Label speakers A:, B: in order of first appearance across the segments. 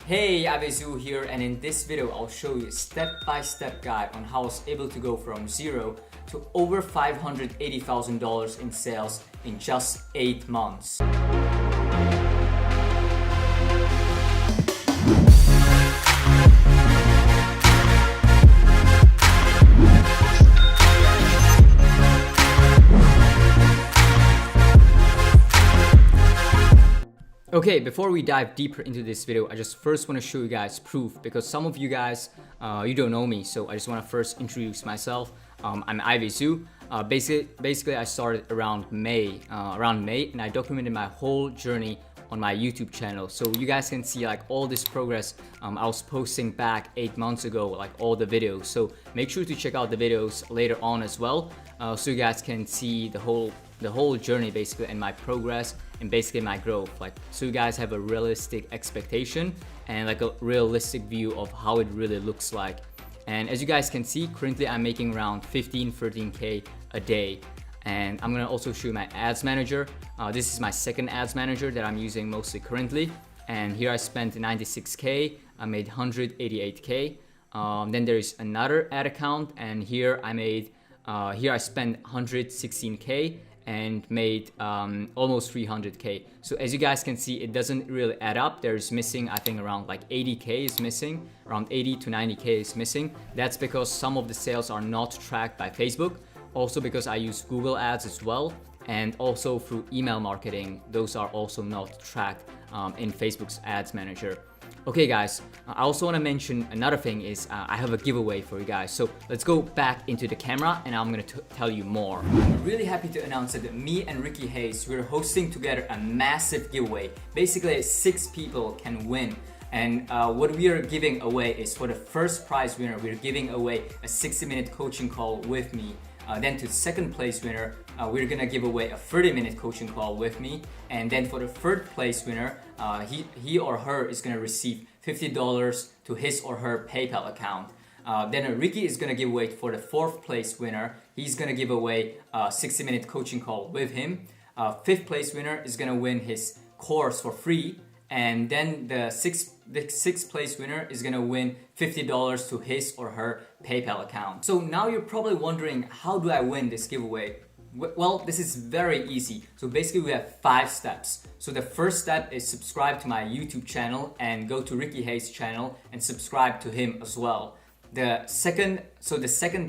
A: Hey, Abezu here, and in this video I'll show you a step-by-step guide on how I was able to go from zero to over $580,000 in sales in just 8 months. Okay, before we dive deeper into this video, I just first want to show you guys proof because some of you guys, you don't know me, so I just want to first introduce myself. I'm Abezu. Basically, I started around May, and I documented my whole journey on my YouTube channel. So you guys can see like all this progress I was posting back 8 months ago, like all the videos. So make sure to check out the videos later on as well, so you guys can see the whole journey basically and my progress and basically my growth, like so you guys have a realistic expectation and like a realistic view of how it really looks like. And as you guys can see, currently I'm making around 13k a day. And I'm gonna also show you my ads manager. This is my second ads manager that I'm using mostly currently. And here I spent 96k, I made 188k. Then there is another ad account, and here I spent 116k and made almost 300k. So as you guys can see, it doesn't really add up. There's missing, I think around like 80k is missing, around 80 to 90k is missing. That's because some of the sales are not tracked by Facebook. Also because I use Google ads as well, and also through email marketing, those are also not tracked in Facebook's ads manager. Okay guys, I also want to mention another thing is I have a giveaway for you guys. So let's go back into the camera and I'm going to tell you more. I'm really happy to announce that me and Ricky Hayes, we're hosting together a massive giveaway. Basically 6 people can win. And what we are giving away is, for the first prize winner, we're giving away a 60-minute coaching call with me. Then to second place winner, we're gonna give away a 30-minute coaching call with me. And then for the third place winner, he or her is gonna receive $50 to his or her PayPal account. Then Ricky is gonna give away for the fourth place winner. He's gonna give away a 60-minute coaching call with him. Fifth place winner is gonna win his course for free. And then the sixth place winner is gonna win $50 to his or her PayPal account. So now you're probably wondering, how do I win this giveaway? Well, this is very easy. So basically we have 5 steps. So the first step is subscribe to my YouTube channel and go to Ricky Hayes' channel and subscribe to him as well. The second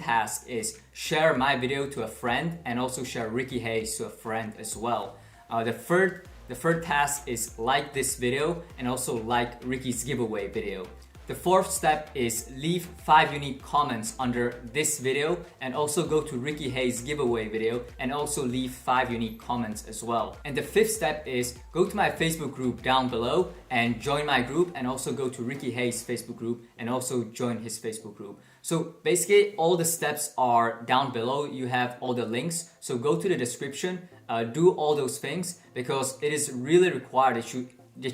A: task is share my video to a friend and also share Ricky Hayes to a friend as well. The third task is like this video and also like Ricky's giveaway video. The fourth step is leave 5 unique comments under this video and also go to Ricky Hayes' giveaway video and also leave 5 unique comments as well. And the fifth step is go to my Facebook group down below and join my group, and also go to Ricky Hayes' Facebook group and also join his Facebook group. So basically all the steps are down below. You have all the links. So go to the description, do all those things, because it is really required that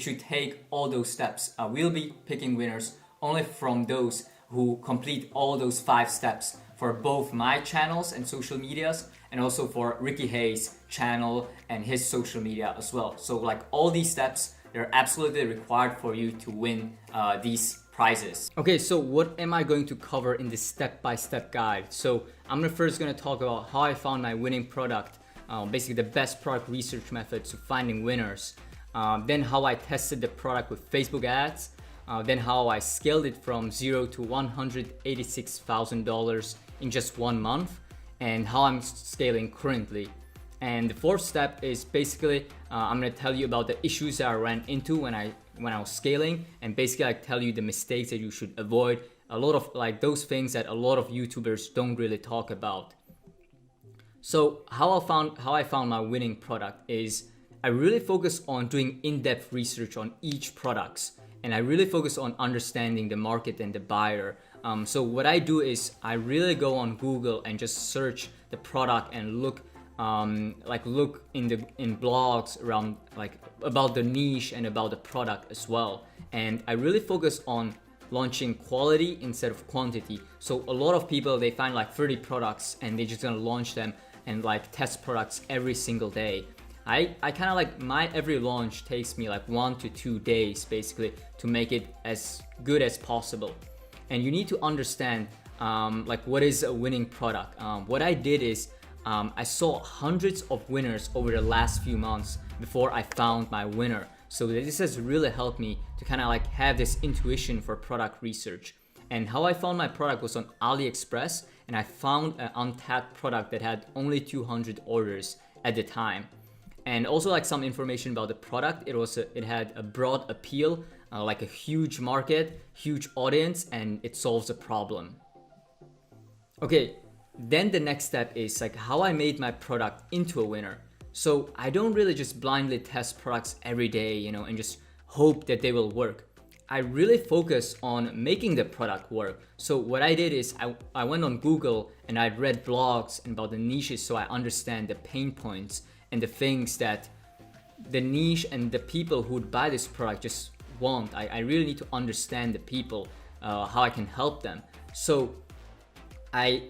A: you take all those steps. We'll be picking winners only from those who complete all those 5 steps for both my channels and social medias, and also for Ricky Hayes' channel and his social media as well. So like all these steps, they're absolutely required for you to win these prizes. Okay, so what am I going to cover in this step-by-step guide? So I'm first going to talk about how I found my winning product, basically the best product research methods to finding winners. Then how I tested the product with Facebook ads. Then how I scaled it from 0 to $186,000 in just 1 month, and how I'm scaling currently. And the fourth step is basically I'm gonna tell you about the issues that I ran into when I was scaling, and basically I tell you the mistakes that you should avoid, a lot of like those things that a lot of YouTubers don't really talk about. So how I found my winning product is I really focus on doing in-depth research on each product. And I really focus on understanding the market and the buyer. So what I do is I really go on Google and just search the product and look in blogs around like about the niche and about the product as well. And I really focus on launching quality instead of quantity. So a lot of people, they find like 30 products and they're just gonna launch them and like test products every single day. I kind of like my every launch takes me like 1 to 2 days basically to make it as good as possible. And you need to understand like what is a winning product. What I did is I saw hundreds of winners over the last few months before I found my winner. So this has really helped me to kind of like have this intuition for product research. And how I found my product was on Aliexpress, and I found an untapped product that had only 200 orders at the time. And also like some information about the product. It had a broad appeal, like a huge market, huge audience, and it solves a problem. Okay, then the next step is like how I made my product into a winner. So I don't really just blindly test products every day, and just hope that they will work. I really focus on making the product work. So what I did is I went on Google and I read blogs about the niches so I understand the pain points and the things that the niche and the people who would buy this product just want. I really need to understand the people, how I can help them. So I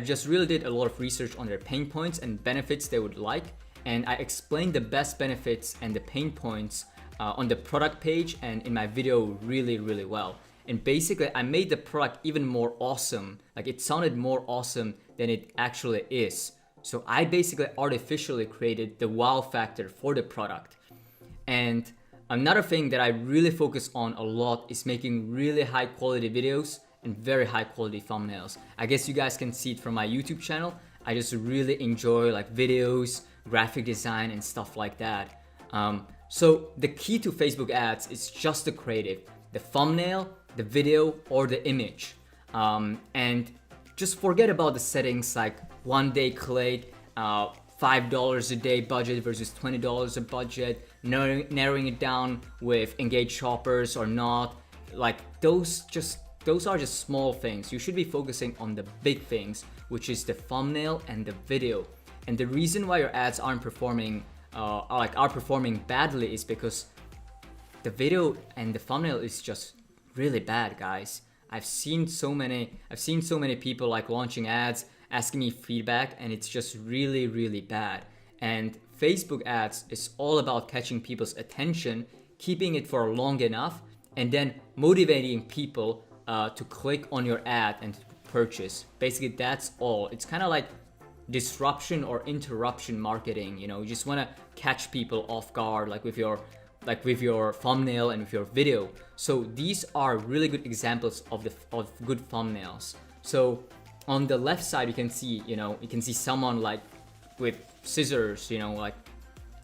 A: just really did a lot of research on their pain points and benefits they would like, and I explained the best benefits and the pain points on the product page and in my video really well. And basically I made the product even more awesome. Like it sounded more awesome than it actually is. So I basically artificially created the wow factor for the product. And another thing that I really focus on a lot is making really high quality videos and very high quality thumbnails. I guess you guys can see it from my YouTube channel. I just really enjoy like videos, graphic design and stuff like that. So the key to Facebook ads is just the creative, the thumbnail, the video, or the image. And just forget about the settings like 1 day click, $5 a day budget versus $20 a budget, narrowing it down with engaged shoppers or not. Like those are just small things. You should be focusing on the big things, which is the thumbnail and the video. And the reason why your ads aren't performing are performing badly is because the video and the thumbnail is just really bad, guys. I've seen so many people like launching ads, asking me feedback, and it's just really bad. And Facebook ads is all about catching people's attention, keeping it for long enough, and then motivating people to click on your ad and to purchase. Basically, that's all. It's kind of like disruption or interruption marketing. You just want to catch people off guard, like with your thumbnail and with your video. So these are really good examples of good thumbnails. So on the left side, you can see someone like with scissors, like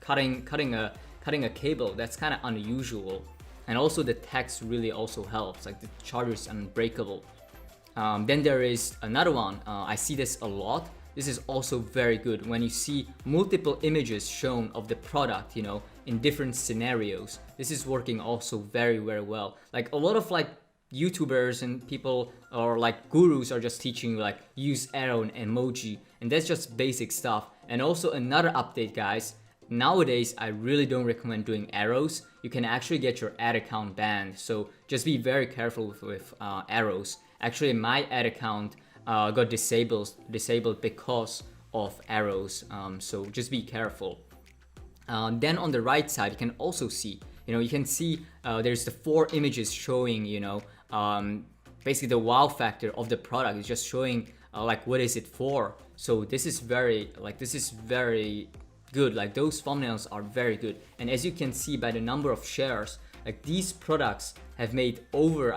A: cutting a cable. That's kind of unusual. And also the text really also helps, like the charger is unbreakable. Then there is another one. I see this a lot. This is also very good when you see multiple images shown of the product, in different scenarios. This is working also very well. Like a lot of like YouTubers and people or like gurus are just teaching you like use arrow and emoji, and that's just basic stuff. And also another update, guys. Nowadays, I really don't recommend doing arrows. You can actually get your ad account banned. So just be very careful with arrows. Actually, my ad account got disabled because of arrows. So just be careful. Then on the right side, you can also see, there's the 4 images showing, basically the wow factor of the product. It's just showing like what is it for. So this is very good. Like those thumbnails are very good. And as you can see by the number of shares, like these products have made over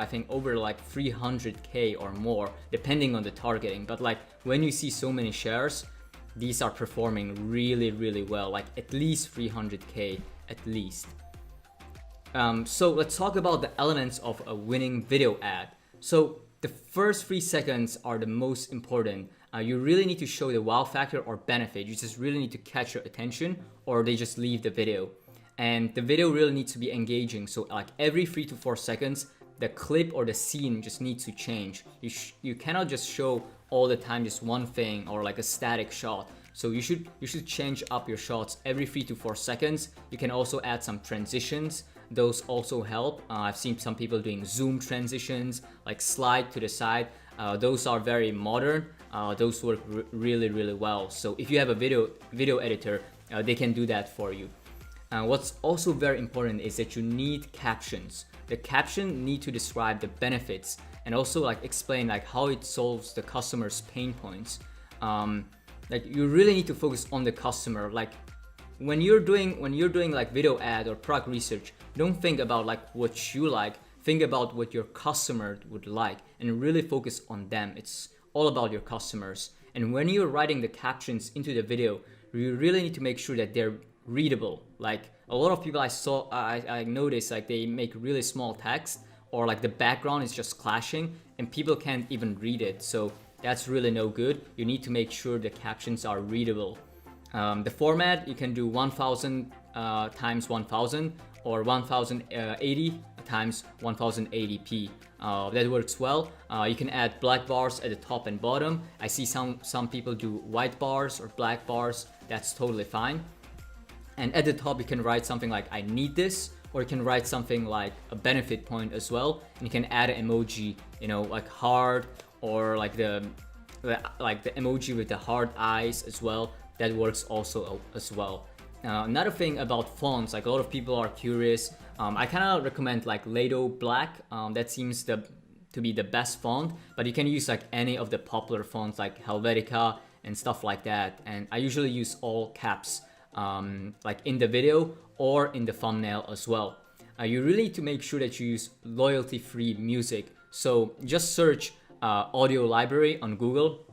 A: like 300K or more, depending on the targeting. But like when you see so many shares, these are performing really well, like at least 300K at least. So let's talk about the elements of a winning video ad. So the first 3 seconds are the most important. You really need to show the wow factor or benefit. You just really need to catch your attention, or they just leave the video. And the video really needs to be engaging. So like every 3 to 4 seconds, the clip or the scene just needs to change. You cannot just show all the time just one thing or like a static shot. So you should change up your shots every 3 to 4 seconds. You can also add some transitions. Those also help. I've seen some people doing zoom transitions, like slide to the side. Those are very modern. Those work really well. So if you have a video editor, they can do that for you. What's also very important is that you need captions. The caption need to describe the benefits and also like explain like how it solves the customer's pain points. Like you really need to focus on the customer. Like when you're doing like video ad or product research, don't think about like what you like. Think about what your customer would like and really focus on them. It's all about your customers. And when you're writing the captions into the video, you really need to make sure that they're readable. Like a lot of people I noticed like they make really small text, or like the background is just clashing and people can't even read it. So that's really no good. You need to make sure the captions are readable. The format, you can do 1000 times 1000 or 1080 times 1080p. That works well. You can add black bars at the top and bottom. I see some people do white bars or black bars. That's totally fine. And at the top you can write something like I need this, or you can write something like a benefit point as well. And you can add an emoji, you know, like heart, or like the emoji with the heart eyes as well. That works also as well. Another thing about fonts, like a lot of people are curious. I kind of recommend like Lato Black. That seems to be the best font, but you can use like any of the popular fonts like Helvetica and stuff like that. And I usually use all caps, like in the video or in the thumbnail as well. You really need to make sure that you use royalty-free music. So just search audio library on Google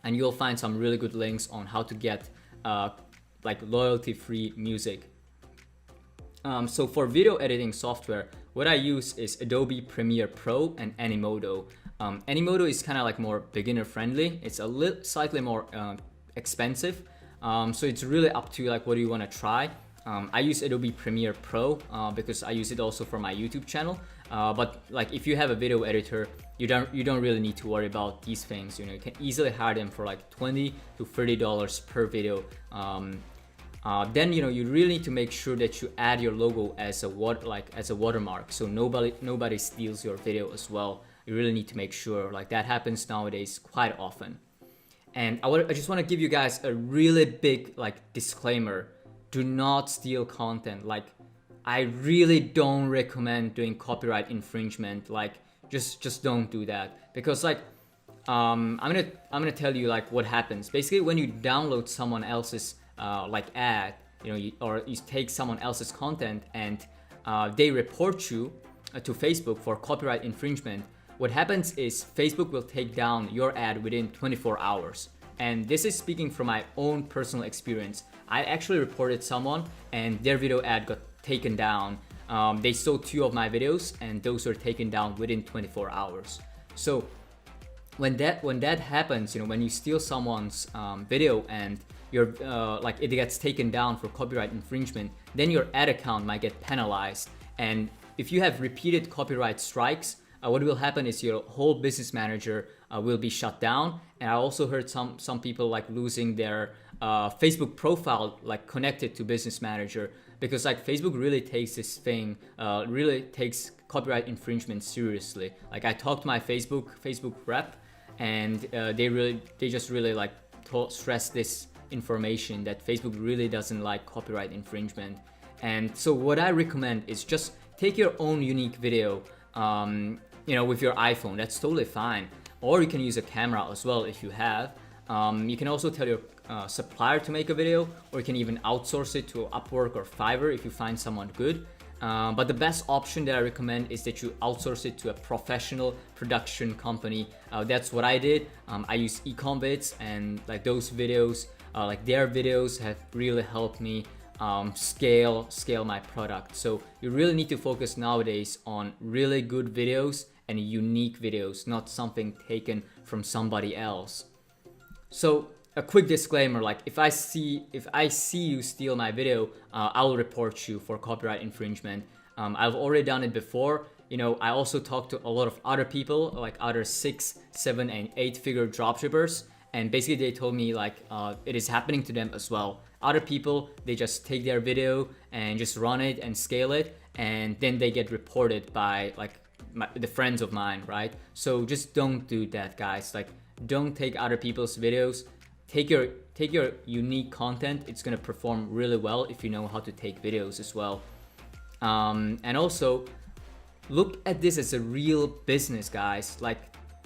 A: and you'll find some really good links on how to get like royalty-free music. So for video editing software, what I use is Adobe Premiere Pro and Animoto. Animoto is kind of like more beginner friendly. It's a slightly more expensive. So it's really up to you, like what do you want to try. I use Adobe Premiere Pro because I use it also for my YouTube channel. But like if you have a video editor, you don't really need to worry about these things. You know, you can easily hire them for like $20 to $30 per video. Then you know you really need to make sure that you add your logo as a watermark, so nobody steals your video as well. You really need to make sure, like that happens nowadays quite often. And I just want to give you guys a really big like disclaimer: do not steal content. Like I really don't recommend doing copyright infringement. Like just don't do that, because like I'm gonna tell you like what happens. Basically, when you download someone else's like ad, you know, or you take someone else's content and they report you to Facebook for copyright infringement, what happens is Facebook will take down your ad within 24 hours. And this is speaking from my own personal experience. I actually reported someone and their video ad got taken down. They saw 2 of my videos and those were taken down within 24 hours. So when that happens, you know, when you steal someone's video and your like it gets taken down for copyright infringement, then your ad account might get penalized. And if you have repeated copyright strikes, what will happen is your whole business manager will be shut down. And I also heard some people like losing their Facebook profile like connected to business manager, because like Facebook really takes this thing, really takes copyright infringement seriously. Like I talked to my Facebook rep, and they just really like stress this information that Facebook really doesn't like copyright infringement. And so what I recommend is just take your own unique video, you know, with your iPhone. That's totally fine. Or you can use a camera as well if you have. You can also tell your supplier to make a video, or you can even outsource it to Upwork or Fiverr if you find someone good. But the best option that I recommend is that you outsource it to a professional production company. That's what I did. I use Ecomvids, and like those videos, like their videos have really helped me scale my product. So you really need to focus nowadays on really good videos and unique videos, not something taken from somebody else. So a quick disclaimer, like if I see you steal my video, I'll report you for copyright infringement. I've already done it before. You know, I also talked to a lot of other people, like other 6, 7, and 8 figure dropshippers, and basically they told me like it is happening to them as well. Other people, they just take their video and just run it and scale it, and then they get reported by like the friends of mine, right? So just don't do that, guys. Like don't take other people's videos, take your unique content. It's gonna perform really well if you know how to take videos as well. And also look at this as a real business, guys. Like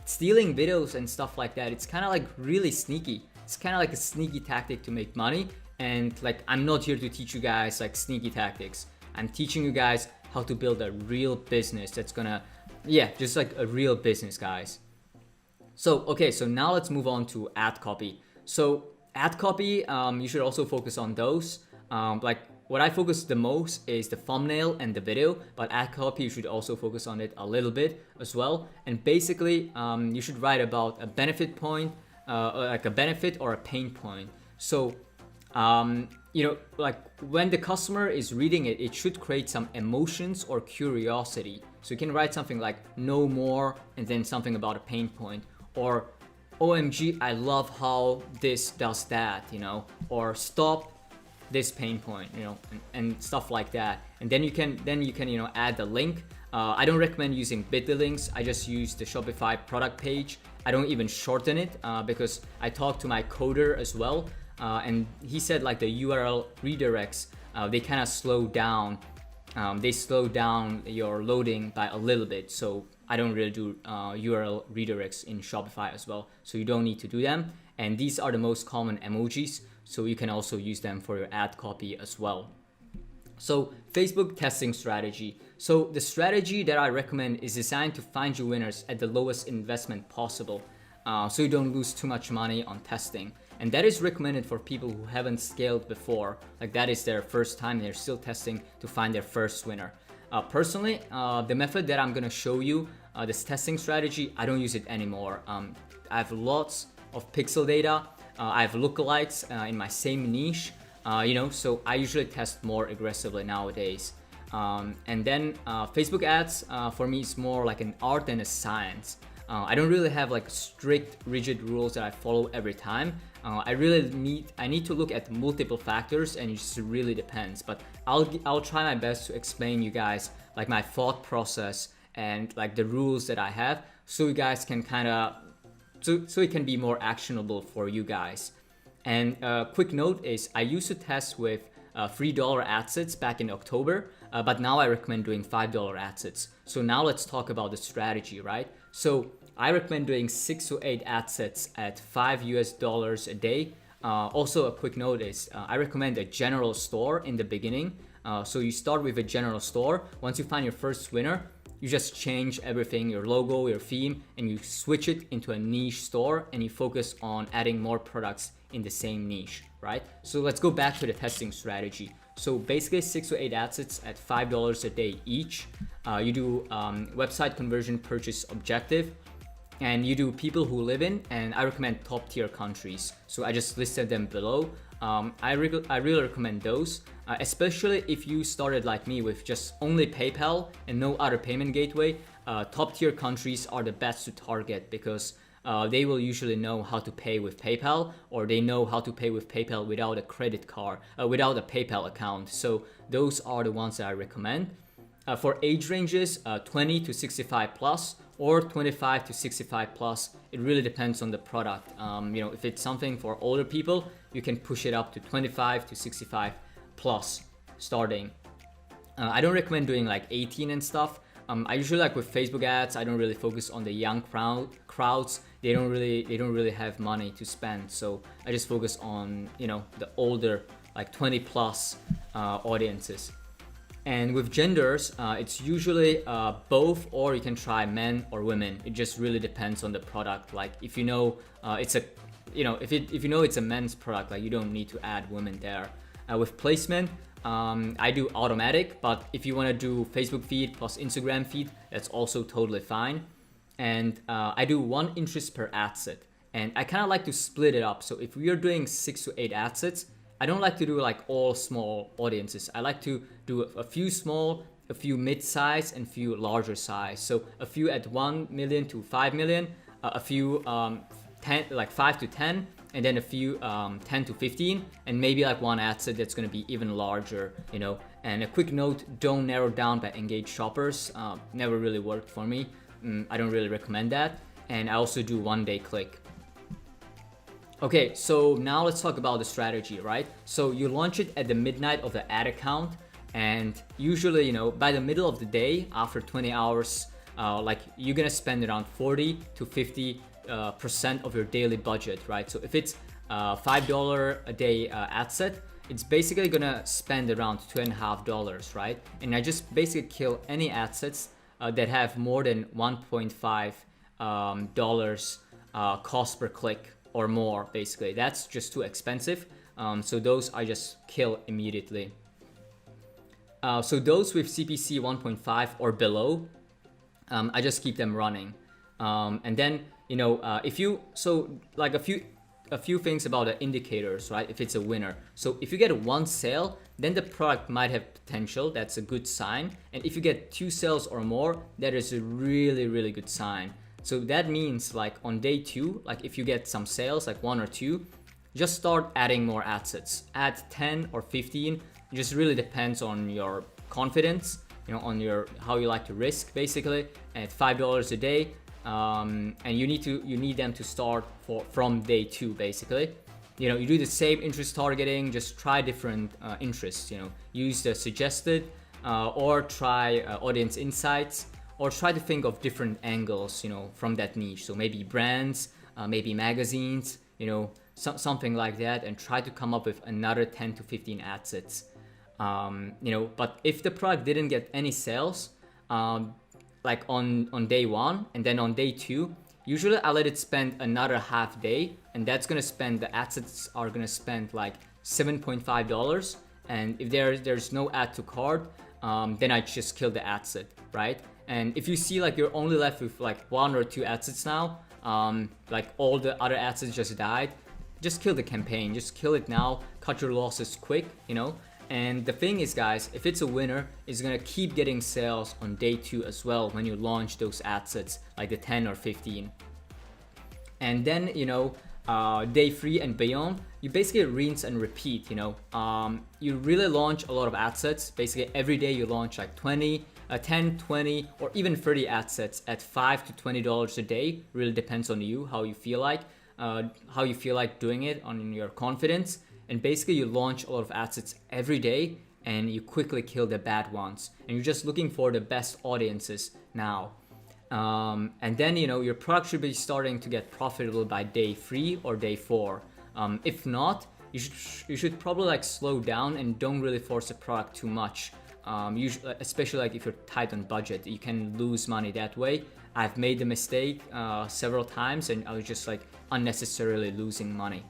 A: stealing videos and stuff like that, it's kind of like really sneaky. It's kind of like a sneaky tactic to make money. And like, I'm not here to teach you guys like sneaky tactics. I'm teaching you guys how to build a real business that's gonna, yeah, just like a real business, guys. So, okay, so now let's move on to ad copy. So ad copy, you should also focus on those. Like what I focus the most is the thumbnail and the video, but ad copy, you should also focus on it a little bit as well. And basically, you should write about a benefit point, like a benefit or a pain point. So, you know, like when the customer is reading it, it should create some emotions or curiosity. So you can write something like "know more" and then something about a pain point, or "OMG, I love how this does that," you know, or "stop this pain point," you know, and stuff like that. And then you can you know, add the link. I don't recommend using bit.ly links. I just use the Shopify product page. I don't even shorten it because I talked to my coder as well, and he said like the URL redirects, they kind of slow down. They slow down your loading by a little bit. So I don't really do URL redirects in Shopify as well. So you don't need to do them. And these are the most common emojis. So you can also use them for your ad copy as well. So Facebook testing strategy. So the strategy that I recommend is designed to find you winners at the lowest investment possible. So you don't lose too much money on testing. And that is recommended for people who haven't scaled before. Like that is their first time, they're still testing to find their first winner. Personally, the method that I'm gonna show you, this testing strategy, I don't use it anymore. I have lots of pixel data. I have lookalikes in my same niche, you know, so I usually test more aggressively nowadays. And then Facebook ads, for me, is more like an art than a science. I don't really have like strict, rigid rules that I follow every time. I need to look at multiple factors, and it just really depends. But I'll try my best to explain you guys like my thought process and like the rules that I have, so you guys can kind of so it can be more actionable for you guys. And quick note is I used to test with $3 ad sets back in October, but now I recommend doing $5 ad sets. So now let's talk about the strategy, right? So I recommend doing 6 to 8 ad sets at $5 a day. Also a quick note is I recommend a general store in the beginning. So you start with a general store. Once you find your first winner, you just change everything, your logo, your theme, and you switch it into a niche store, and you focus on adding more products in the same niche, right? So let's go back to the testing strategy. So basically 6 to 8 ad sets at $5 a day each. You do website conversion purchase objective, and you do people who live in, and I recommend top tier countries. So I just listed them below. I really recommend those, especially if you started like me with just only PayPal and no other payment gateway. Top tier countries are the best to target because they will usually know how to pay with PayPal, or they know how to pay with PayPal without a credit card, without a PayPal account. So those are the ones that I recommend. For age ranges, 20 to 65 plus or 25 to 65 plus, it really depends on the product. You know, if it's something for older people, you can push it up to 25 to 65 plus starting. I don't recommend doing like 18 and stuff. I usually like with Facebook ads, I don't really focus on the young crowds. They don't really have money to spend. So I just focus on, you know, the older, like 20 plus audiences. And with genders, it's usually both, or you can try men or women. It just really depends on the product. Like if you know it's a, you know, if you know it's a men's product, like you don't need to add women there. With placement, I do automatic, but if you want to do Facebook feed plus Instagram feed, that's also totally fine. And I do 1 interest per ad set, and I kind of like to split it up. So if we are doing 6 to 8 ad sets, I don't like to do like all small audiences. I like to do a few small, a few mid-size, and a few larger size. So a few at 1 million to 5 million, a few 10, like 5 to 10, and then a few 10 to 15, and maybe like one ad set that's going to be even larger, you know. And a quick note, don't narrow down by engaged shoppers. Never really worked for me. I don't really recommend that. And I also do 1 day click. Okay, so now let's talk about the strategy, right? So you launch it at the midnight of the ad account, and usually, you know, by the middle of the day, after 20 hours, like you're gonna spend around 40 to 50% of your daily budget, right? So if it's $5 a day ad set, it's basically gonna spend around $2.50, right? And I just basically kill any ad sets that have more than $1.5 dollars cost per click or more. Basically, that's just too expensive. So those I just kill immediately. So those with CPC 1.5 or below, I just keep them running. And then, you know, if you, so like a few things about the indicators, right? If it's a winner. So if you get one sale, then the product might have potential. That's a good sign. And if you get 2 sales or more, that is a really, really good sign. So that means like on day 2, like if you get some sales, like 1 or 2, just start adding more ad sets. Add 10 or 15. It just really depends on your confidence, you know, on your how you like to risk basically. And at $5 a day, and you need them to start from day 2 basically. You know, you do the same interest targeting, just try different interests. You know, use the suggested or try audience insights, or try to think of different angles, you know, from that niche. So maybe brands, maybe magazines, you know, something like that, and try to come up with another 10 to 15 ad sets. You know, but if the product didn't get any sales, like on day 1 and then on day 2, usually I let it spend another half day, and that's gonna spend, the ad sets are gonna spend like $7.5. And if there's no add to cart, then I just kill the ad set, right? And if you see like you're only left with like 1 or 2 ad sets now, like all the other ad sets just died, just kill the campaign, just kill it now, cut your losses quick, you know. And the thing is, guys, if it's a winner, it's gonna keep getting sales on day 2 as well when you launch those ad sets, like the 10 or 15. And then, you know, day 3 and beyond, you basically rinse and repeat, you know. You really launch a lot of ad sets. Basically every day you launch like 10, 20, or even 30 ad sets at $5 to $20 a day. Really depends on you, how you feel like doing it, on your confidence. And basically you launch a lot of ad sets every day, and you quickly kill the bad ones. And you're just looking for the best audiences now. And then, you know, your product should be starting to get profitable by day 3 or day 4. If not, you should probably like slow down and don't really force the product too much. Usually, especially like if you're tight on budget, you can lose money that way. I've made the mistake several times, and I was just like unnecessarily losing money.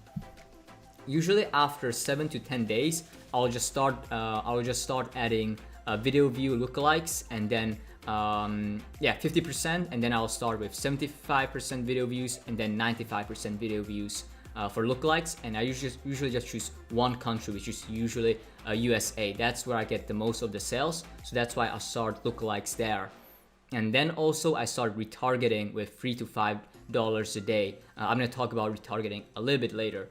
A: Usually after 7 to 10 days, I'll just start adding video view lookalikes, and then 50%, and then I'll start with 75% video views, and then 95% video views for lookalikes. And I usually just choose one country, which is usually USA. That's where I get the most of the sales, so that's why I start lookalikes there. And then also I start retargeting with $3 to $5 a day. I'm gonna talk about retargeting a little bit later.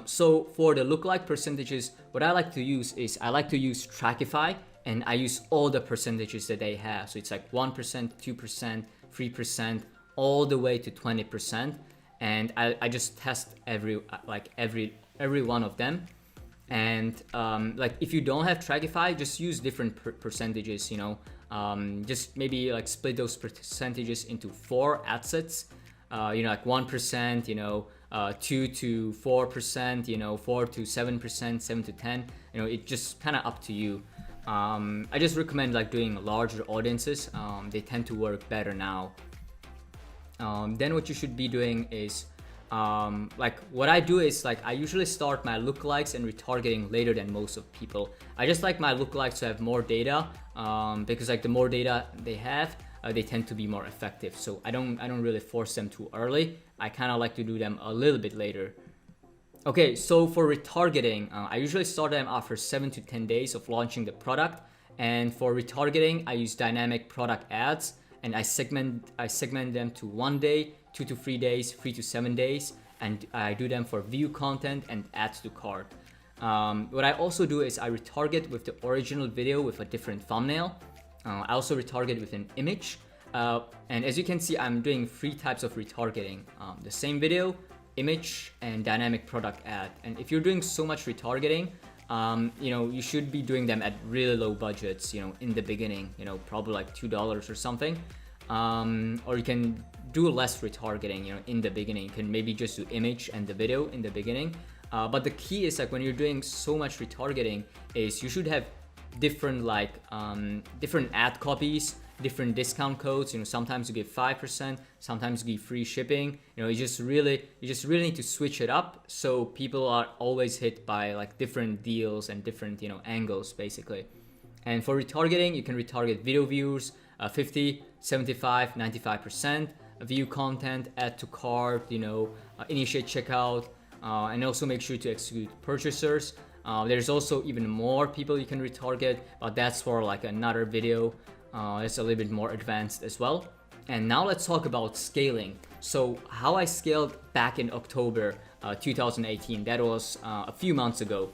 A: So for the lookalike percentages, what I like to use is I like to use Shopify, and I use all the percentages that they have. So it's like 1%, 2%, 3%, all the way to 20%. And I just test every one of them. And like if you don't have Shopify, just use different percentages, you know. Just maybe like split those percentages into 4 ad sets. You know, like 1%, you know, 2 to 4%, you know, 4 to 7%, 7 to 10. You know, it's just kind of up to you. I just recommend like doing larger audiences. They tend to work better now. Then what you should be doing is like what I do is like I usually start my lookalikes and retargeting later than most of people. I just like my lookalikes to have more data, because like the more data they have, they tend to be more effective. So I don't really force them too early. I kind of like to do them a little bit later. Okay, so for retargeting, I usually start them after 7 to 10 days of launching the product. And for retargeting, I use dynamic product ads, and I segment them to 1 day, 2 to 3 days, 3 to 7 days, and I do them for view content and add to cart. What I also do is I retarget with the original video with a different thumbnail. I also retarget with an image. And as you can see, I'm doing 3 types of retargeting. The same video, image and dynamic product ad. And if you're doing so much retargeting, you should be doing them at really low budgets, in the beginning, probably like $2 or something. Or you can do less retargeting, in the beginning. You can maybe just do image and the video in the beginning. But the key is like when you're doing so much retargeting is you should have different different ad copies, different discount codes. Sometimes you give 5%, sometimes you give free shipping. You just really need to switch it up so people are always hit by like different deals and different angles basically. And for retargeting, you can retarget video views, 50, 75, 95%, view content, add to cart, initiate checkout, and also make sure to exclude purchasers. There's also even more people you can retarget, but that's for like another video. It's a little bit more advanced as well. And now let's talk about scaling. So how I scaled back in October 2018, that was a few months ago.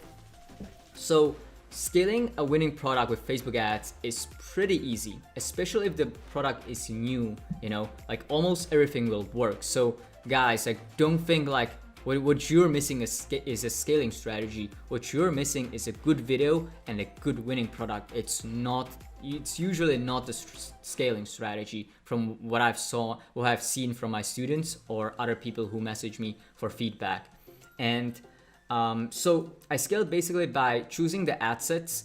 A: So scaling a winning product with Facebook ads is pretty easy, especially if the product is new, like almost everything will work. So guys, like don't think like what you're missing is a scaling strategy. What you're missing is a good video and a good winning product. It's usually not the scaling strategy from what I've seen from my students or other people who message me for feedback. And so I scaled basically by choosing the ad sets,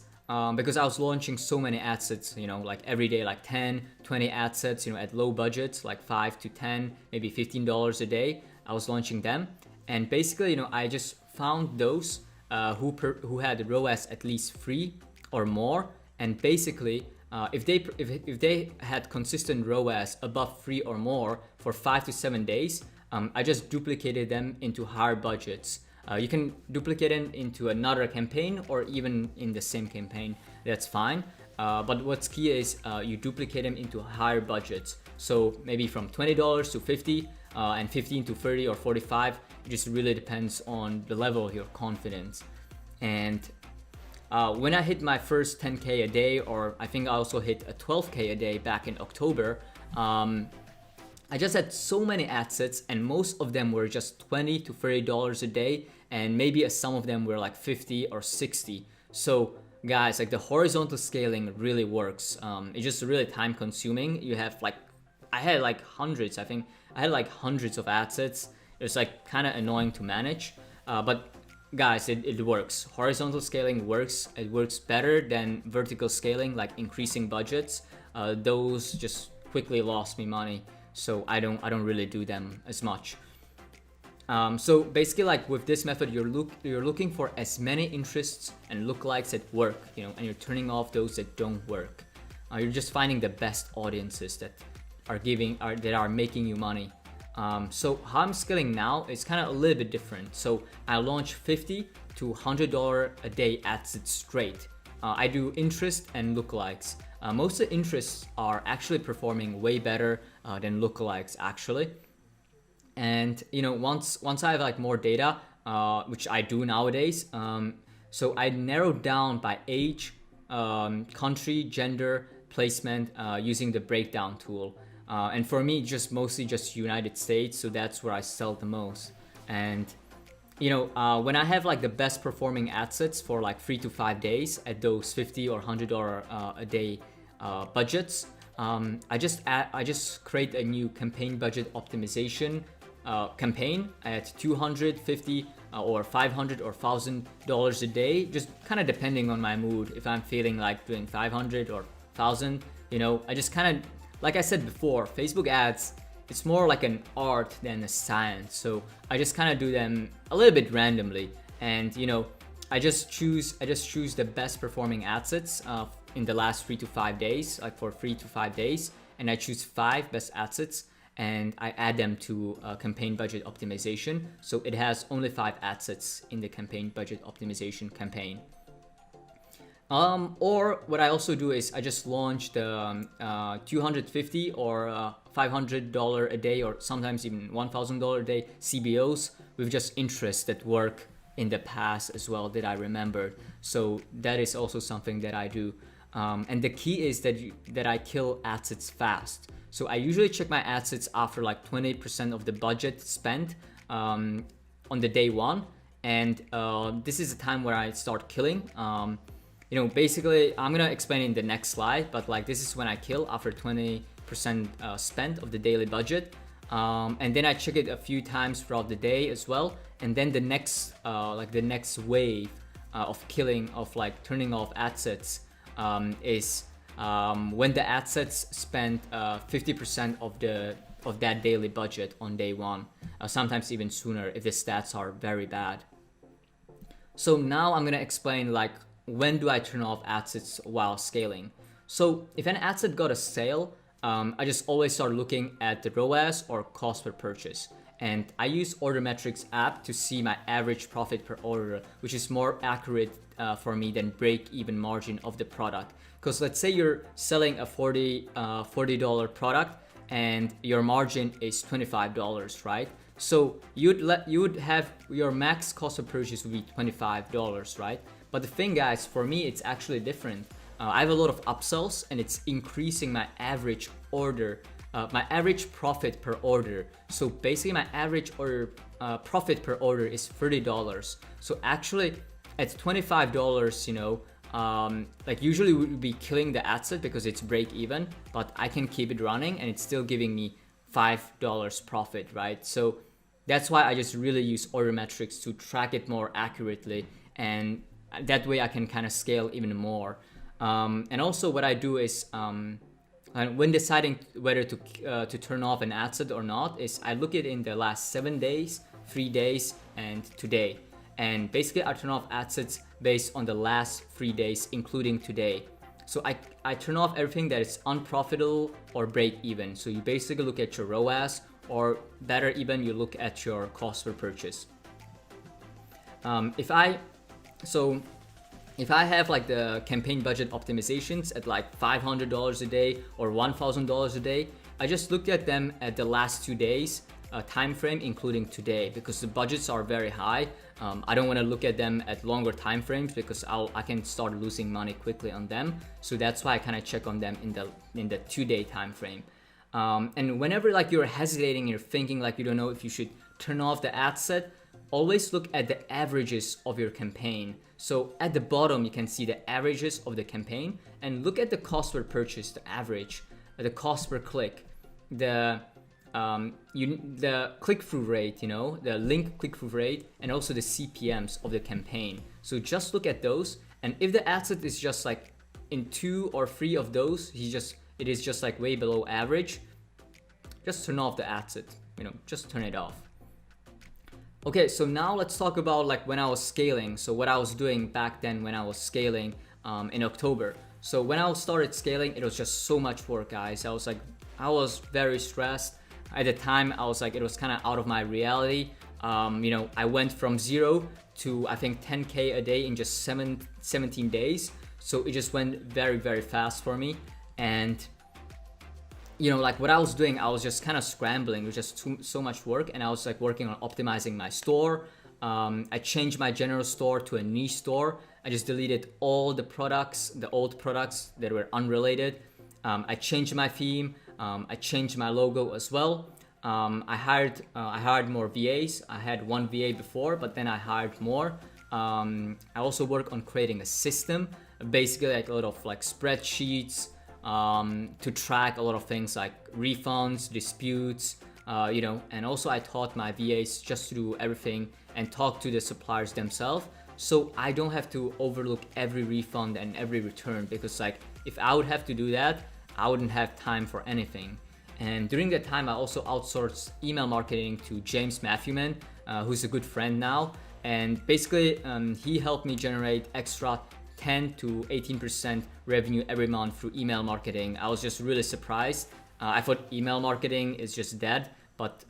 A: because I was launching so many ad sets, like every day, like 10, 20 ad sets, at low budgets, like 5 to 10, maybe $15 a day. I was launching them. And basically, I just found those who had ROAS at least 3 or more. And basically, if they had consistent ROAS above 3 or more for 5 to 7 days, I just duplicated them into higher budgets. You can duplicate it into another campaign or even in the same campaign. That's fine. But what's key is you duplicate them into higher budgets. So maybe from $20 to $50 and $15 to $30 or $45. It just really depends on the level of your confidence. And when I hit my first 10K a day, or I think I also hit a 12K a day back in October, I just had so many ad sets, and most of them were just $20 to $30 a day, and maybe some of them were like 50 or 60. So guys, like the horizontal scaling really works. It's just really time consuming. You have I had like hundreds of ad sets. It was like kind of annoying to manage, but guys, it works. Horizontal scaling works. It works better than vertical scaling, like increasing budgets. Those just quickly lost me money, so I don't really do them as much. So basically, like with this method, you're looking for as many interests and lookalikes that work, and you're turning off those that don't work. You're just finding the best audiences that are making you money. So how I'm scaling now is kind of a little bit different. So I launch $50 to $100 a day ad sets straight. I do interest and lookalikes. Most of the interests are actually performing way better than lookalikes actually. And once I have like more data, which I do nowadays, so I narrowed down by age, country, gender, placement, using the breakdown tool. And for me, mostly just United States, so that's where I sell the most. And when I have like the best performing ad sets for like 3 to 5 days at those $50 or $100 a day budgets, I just create a new campaign budget optimization campaign at $250 or $500 or $1,000 a day, just kind of depending on my mood. If I'm feeling like doing 500 or 1,000, I just kind of, like I said before, Facebook ads, it's more like an art than a science. So I just kind of do them a little bit randomly, and I just choose the best performing ad sets in the last 3 to 5 days, like for 3 to 5 days, and I choose 5 best ad sets and I add them to campaign budget optimization. So it has only 5 ad sets in the campaign budget optimization campaign. Or what I also do is I just launch the $250 or $500 a day, or sometimes even $1,000 a day CBOs with just interests that work in the past as well that I remembered. So that is also something that I do. And the key is that I kill ad sets fast. So I usually check my ad sets after like 20% of the budget spent. on the day one, and this is the time where I start killing. Basically, I'm gonna explain in the next slide, but like this is when I kill after 20% spent of the daily budget. And then I check it a few times throughout the day as well. And then the next wave of killing, of like turning off ad sets, is when the ad sets spend 50% of that daily budget on day one. Sometimes even sooner if the stats are very bad. So now I'm gonna explain like when do I turn off ad sets while scaling. So if an ad set got a sale, I just always start looking at the ROAS or cost per purchase. And I use Order Metrics app to see my average profit per order, which is more accurate for me than break-even margin of the product. Because let's say you're selling a $40 product and your margin is $25, right? So you would have your max cost of purchase would be $25, right? But the thing, guys, for me, it's actually different. I have a lot of upsells and it's increasing my average order, my average profit per order. So basically my average order profit per order is $30. So actually at $25, like usually we would be killing the ad set because it's break even, but I can keep it running and it's still giving me $5 profit, right? So that's why I just really use Order Metrics to track it more accurately, and that way I can kind of scale even more. And also what I do is when deciding whether to turn off an ad set or not is I look at it in the last 7 days, 3 days, and today. And basically I turn off ad sets based on the last 3 days, including today. So I turn off everything that is unprofitable or break even. So you basically look at your ROAS, or better even, you look at your cost per purchase. If I have like the campaign budget optimizations at like $500 a day or $1,000 a day, I just looked at them at the last 2 days time frame, including today, because the budgets are very high. I don't want to look at them at longer time frames because I can start losing money quickly on them. So that's why I kind of check on them in the 2-day time frame. And whenever like you're hesitating, you're thinking like you don't know if you should turn off the ad set, always look at the averages of your campaign. So at the bottom, you can see the averages of the campaign, and look at the cost per purchase, the average, the cost per click, the click-through rate, the link click-through rate, and also the CPMs of the campaign. So just look at those, and if the ad set is just like in 2 or 3 of those, it is just like way below average, just turn off the ad set, just turn it off. Okay, so now let's talk about like when I was scaling. So what I was doing back then when I was scaling in October. So when I started scaling, it was just so much work, guys. I was very stressed. At the time, I was like, it was kind of out of my reality. I went from 0 to I think 10K a day in just 17 days. So it just went very, very fast for me. And like what I was doing, I was just kind of scrambling. It was just so much work, and I was like working on optimizing my store. I changed my general store to a niche store. I just deleted all the products, the old products that were unrelated. I changed my theme. I changed my logo as well. I hired more VAs. I had one VA before, but then I hired more. I also work on creating a system, basically like a lot of like spreadsheets, to track a lot of things like refunds, disputes, and also I taught my VAs just to do everything and talk to the suppliers themselves, so I don't have to overlook every refund and every return, because like if I would have to do that, I wouldn't have time for anything. And during that time, I also outsourced email marketing to James Matthewman, who's a good friend now, and basically he helped me generate extra 10 to 18% revenue every month through email marketing. I was just really surprised. I thought email marketing is just dead, but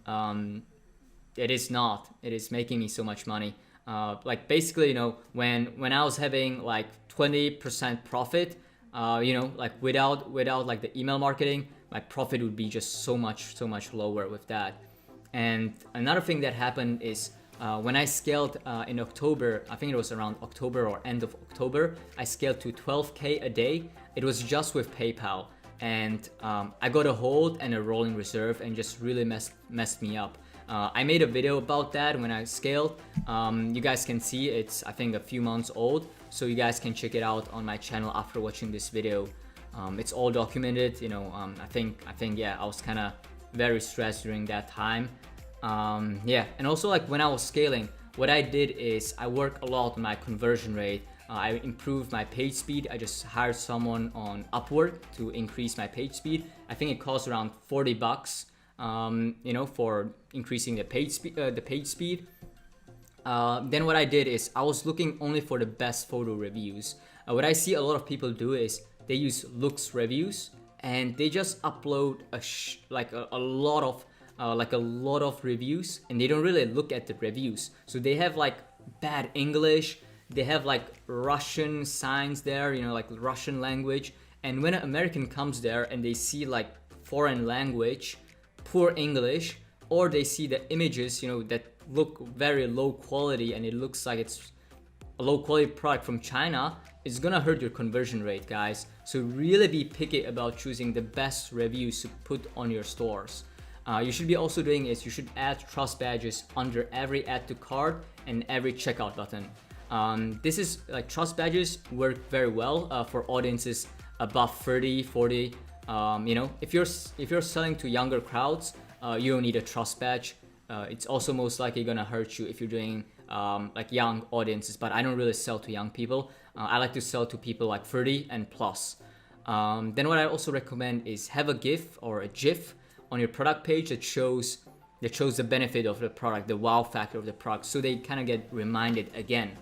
A: it is not. It is making me so much money. Like basically, when I was having like 20% profit, like without like the email marketing, my profit would be just so much lower with that. And another thing that happened is when I scaled in October, I think it was around October or end of October, I scaled to 12K a day. It was just with PayPal, and I got a hold and a rolling reserve, and just really messed me up. I made a video about that when I scaled. You guys can see it's, I think, a few months old, so you guys can check it out on my channel after watching this video. It's all documented, you know. I think yeah, I was kind of very stressed during that time. Yeah, and also like when I was scaling, what I did is I worked a lot on my conversion rate. I improved my page speed. I just hired someone on Upwork to increase my page speed. I think it costs around $40, you know, for increasing the page speed. Then what I did is I was looking only for the best photo reviews. What I see a lot of people do is they use looks reviews and they just upload a lot of reviews, and they don't really look at the reviews. So they have like bad English, they have like Russian signs there, you know, like Russian language. And when an American comes there and they see like foreign language, poor English, or they see the images, you know, that look very low quality and it looks like it's a low quality product from China, it's gonna hurt your conversion rate, guys. So really be picky about choosing the best reviews to put on your stores. You should be also doing is you should add trust badges under every add to cart and every checkout button. This is like trust badges work very well for audiences above 30, 40. You know, if you're selling to younger crowds, you don't need a trust badge. It's also most likely gonna hurt you if you're doing like young audiences, but I don't really sell to young people. I like to sell to people like 30 and plus. Then what I also recommend is have a GIF or a GIF on your product page that shows the benefit of the product, the wow factor of the product, so they kind of get reminded again.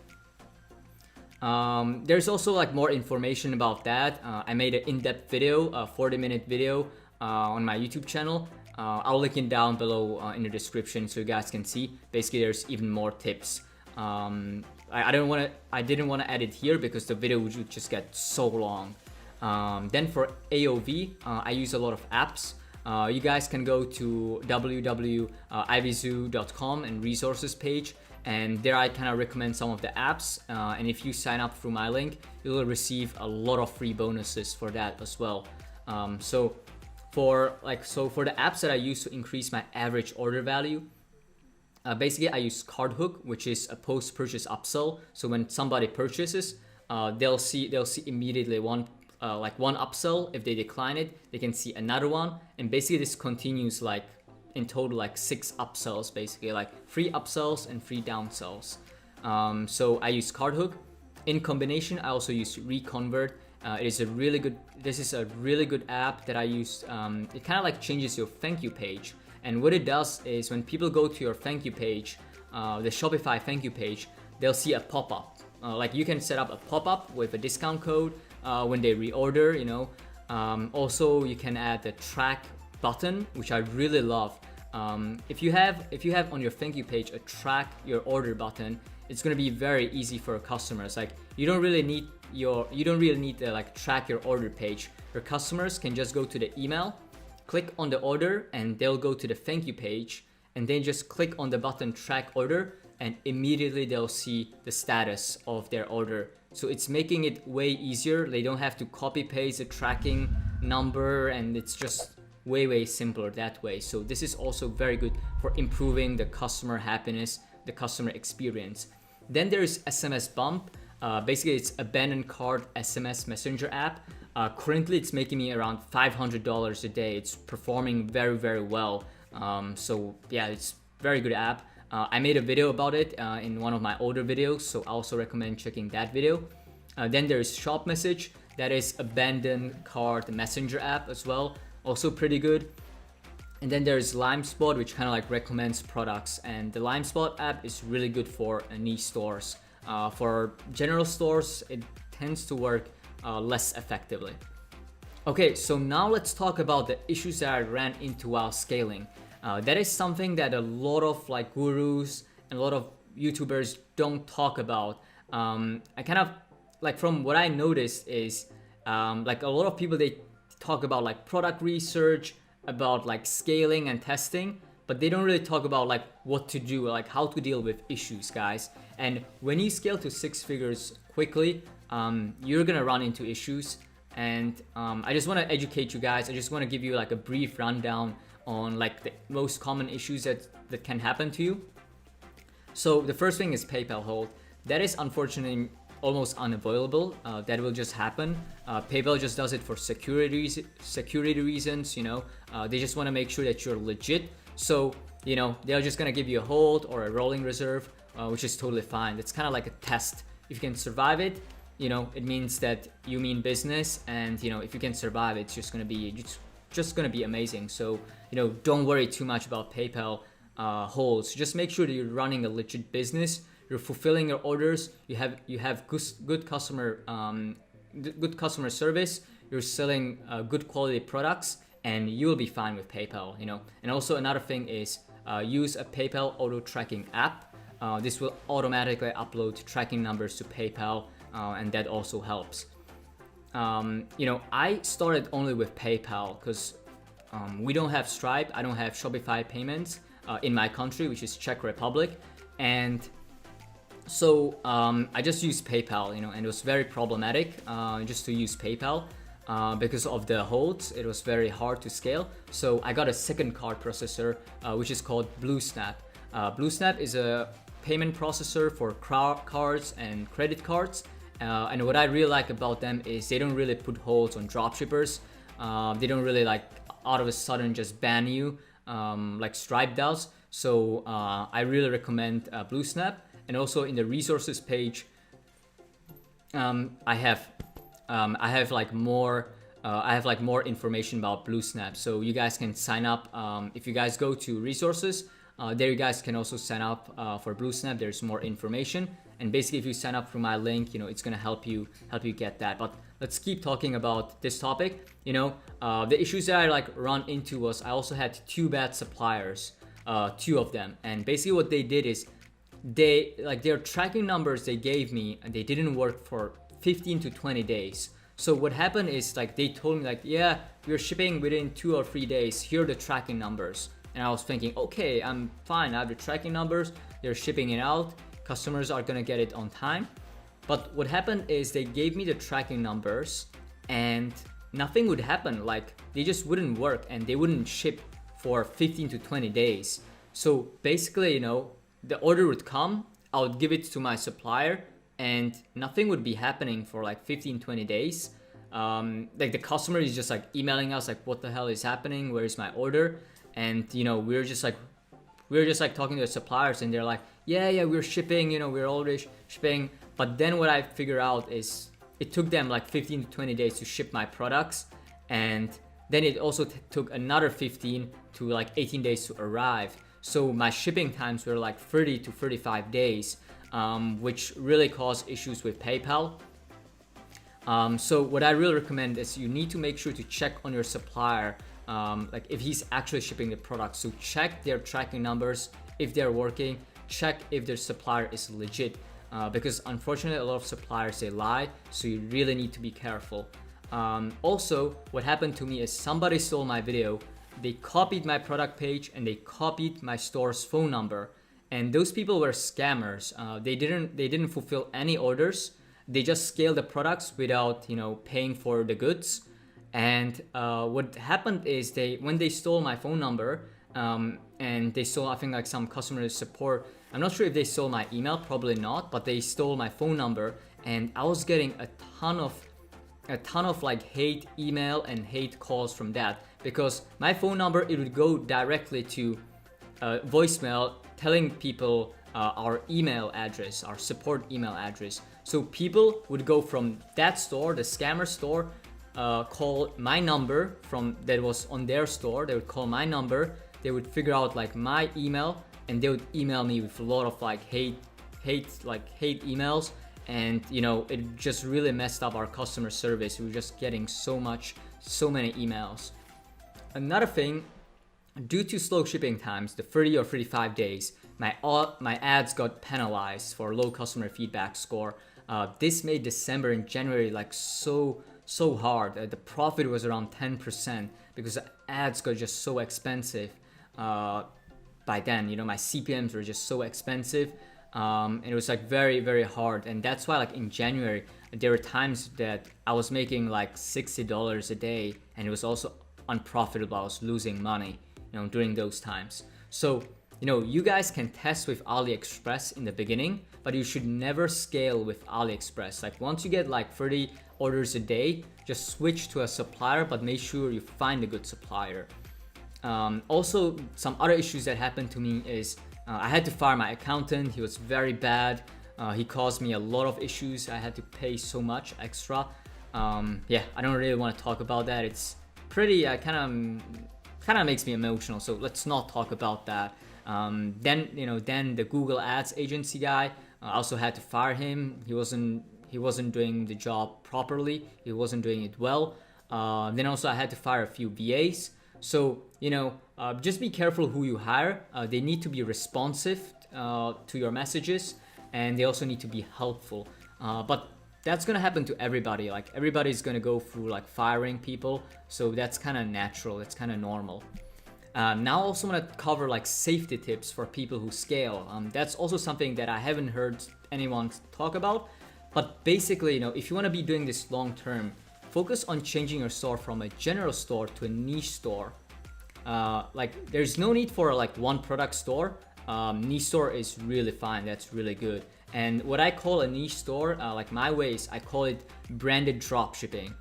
A: There's also like more information about that. I made an in-depth video, a 40-minute video on my YouTube channel. I'll link it down below in the description so you guys can see. Basically, there's even more tips. I didn't want to add it here because the video would just get so long. Then for AOV, I use a lot of apps. You guys can go to www.ivizoo.com and resources page, and there I kind of recommend some of the apps. And if you sign up through my link, you'll receive a lot of free bonuses for that as well. So for the apps that I use to increase my average order value, basically I use Cart Hook, which is a post-purchase upsell. So when somebody purchases, they'll see immediately one upsell. If they decline it, they can see another one, and basically this continues like in total like 6 upsells, basically like 3 upsells and 3 downsells. So I use Cart Hook. In combination, I also use Reconvert. This is a really good app that I use. It kind of like changes your thank you page, and what it does is when people go to your thank you page, the Shopify thank you page, they'll see a pop-up. Like you can set up a pop-up with a discount code when they reorder, you know. Also you can add the track button, which I really love. If you have on your thank you page a track your order button, it's gonna be very easy for customers. Like you don't really need to like track your order page. Your customers can just go to the email, click on the order, and they'll go to the thank you page, and then just click on the button track order, and immediately they'll see the status of their order. So it's making it way easier. They don't have to copy paste the tracking number, and it's just way simpler that way. So this is also very good for improving the customer happiness, the customer experience. Then there's SMS Bump. Basically it's abandoned cart SMS messenger app. Currently it's making me around $500 a day. It's performing very well. So yeah, it's very good app. I made a video about it in one of my older videos, so I also recommend checking that video. Then there's Shop Message. That is abandoned cart messenger app as well, also pretty good. And then there's LimeSpot, which kind of like recommends products, and the LimeSpot app is really good for niche stores. For general stores, it tends to work less effectively. Okay, so now let's talk about the issues that I ran into while scaling. That is something that a lot of like gurus and a lot of YouTubers don't talk about. I kind of like, from what I noticed is like a lot of people, they talk about like product research, about like scaling and testing, but they don't really talk about like what to do, like how to deal with issues, guys. And when you scale to 6 figures quickly, you're gonna run into issues. And I just want to educate you guys. I just want to give you like a brief rundown on like the most common issues that can happen to you. So the first thing is PayPal hold. That is unfortunately almost unavoidable. That will just happen. PayPal just does it for security reasons. They just want to make sure that you're legit. So they're just gonna give you a hold or a rolling reserve, which is totally fine. That's kind of like a test. If you can survive it, it means that you mean business, and if you can survive, it's just gonna be amazing. So don't worry too much about PayPal holds. Just make sure that you're running a legit business. You're fulfilling your orders. You have good customer service. You're selling good quality products, and you will be fine with PayPal. And also another thing is use a PayPal auto tracking app. This will automatically upload tracking numbers to PayPal, and that also helps. I started only with PayPal because we don't have Stripe. I don't have Shopify payments in my country, which is Czech Republic, and so I just used PayPal, and it was very problematic just to use PayPal because of the holds. It was very hard to scale. So I got a second card processor, which is called BlueSnap. BlueSnap is a payment processor for cards and credit cards. And what I really like about them is they don't really put holds on dropshippers. They don't really like out of a sudden just ban you like Stripe does. So I really recommend BlueSnap. And also in the resources page, I have like more information about BlueSnap. So you guys can sign up. If you guys go to resources, there you guys can also sign up for BlueSnap. There's more information. And basically, if you sign up through my link, it's gonna help you get that. But let's keep talking about this topic. The issues that I run into was I also had two bad suppliers, two of them. And basically, what they did is their tracking numbers they gave me, and they didn't work for 15 to 20 days. So what happened is they told me yeah, we're shipping within 2 or 3 days. Here are the tracking numbers. And I was thinking, okay, I'm fine. I have the tracking numbers. They're shipping it out. Customers are gonna get it on time. But what happened is they gave me the tracking numbers and nothing would happen. They just wouldn't work and they wouldn't ship for 15 to 20 days. So basically, the order would come, I would give it to my supplier, and nothing would be happening for 15, 20 days. The customer is just emailing us what the hell is happening? Where is my order? And we're just talking to the suppliers, and they're like, yeah, we're shipping. We're already shipping. But then what I figure out is it took them 15 to 20 days to ship my products, and then it also took another 15 to 18 days to arrive. So my shipping times were 30 to 35 days, which really caused issues with PayPal. So what I really recommend is you need to make sure to check on your supplier, if he's actually shipping the product. So check their tracking numbers, if they're working, check if their supplier is legit, because unfortunately a lot of suppliers, they lie. So you really need to be careful. Also, what happened to me is somebody stole my video. They copied my product page and they copied my store's phone number, and those people were scammers. They didn't fulfill any orders. They just scaled the products without paying for the goods. And what happened is when they stole my phone number, and they stole, I think, some customer support. I'm not sure if they stole my email, probably not, but they stole my phone number, and I was getting a ton of hate email and hate calls from that, because my phone number, it would go directly to voicemail telling people our email address, our support email address. So people would go from that store, the scammer store, call my number from that was on their store. They would call my number. They would figure out my email, and they would email me with a lot of hate emails. And it just really messed up our customer service. We were just getting so many emails. Another thing, due to slow shipping times, the 30 or 35 days, my ads got penalized for low customer feedback score. This made December and January so hard. The profit was around 10% because the ads got just so expensive by then. My CPMs were just so expensive. And it was very, very hard. And that's why in January, there were times that I was making $60 a day, and it was also unprofitable. I was losing money. during those times. So you guys can test with AliExpress in the beginning, but you should never scale with AliExpress. Like once you get like 30 orders a day, just switch to a supplier, but make sure you find a good supplier. Also, some other issues that happened to me is I had to fire my accountant. He was very bad. He caused me a lot of issues. I had to pay so much extra. Yeah, I don't really want to talk about that. It's pretty kind of makes me emotional. So let's not talk about that. Then the Google Ads agency guy, I also had to fire him. He wasn't doing the job properly. He wasn't doing it well. Then also I had to fire a few VAs. So just be careful who you hire. They need to be responsive to your messages, and they also need to be helpful. But that's gonna happen to everybody. Like everybody's gonna go through like firing people. So that's kind of natural. That's kind of normal. Now I also want to cover like safety tips for people who scale. That's also something that I haven't heard anyone talk about. But basically, if you want to be doing this long term, focus on changing your store from a general store to a niche store. Like there's no need for like one product store. Niche store is really fine. That's really good. And what I call a niche store, like my ways, I call it branded dropshipping.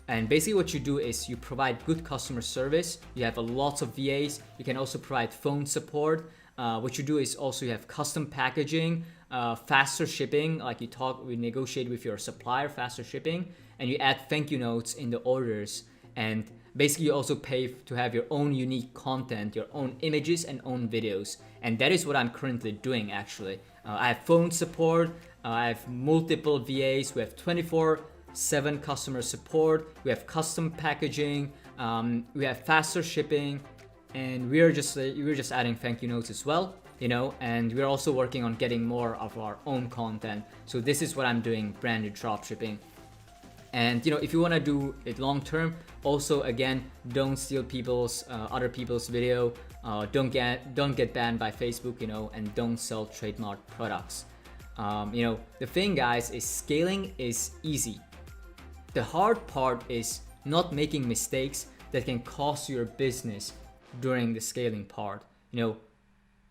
A: And basically what you do is you provide good customer service. You have lots of VAs. You can also provide phone support. What you do is also you have custom packaging, faster shipping, like we negotiate with your supplier, faster shipping, and you add thank you notes in the orders. And basically you also pay to have your own unique content, your own images and own videos. And that is what I'm currently doing actually. I have phone support. I have multiple VAs. We have 24/7 customer support. We have custom packaging. We have faster shipping, and we're just adding thank you notes as well. And we're also working on getting more of our own content. So this is what I'm doing, branded dropshipping. And if you want to do it long term, also again, don't steal other people's video. Don't get banned by Facebook, and don't sell trademark products. The thing, guys, is scaling is easy. The hard part is not making mistakes that can cost your business during the scaling part.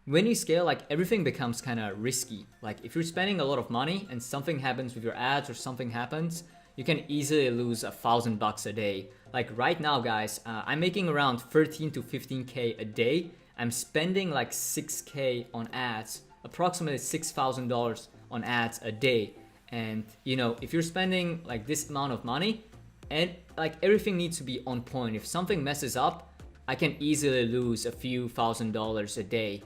A: When you scale, like everything becomes kind of risky. Like if you're spending a lot of money and something happens with your ads or something happens, you can easily lose $1,000 a day. Like right now, guys, I'm making around 13 to 15K a day. I'm spending like 6K on ads, approximately $6,000 on ads a day. And if you're spending like this amount of money, and like everything needs to be on point. If something messes up, I can easily lose a few $1,000s a day.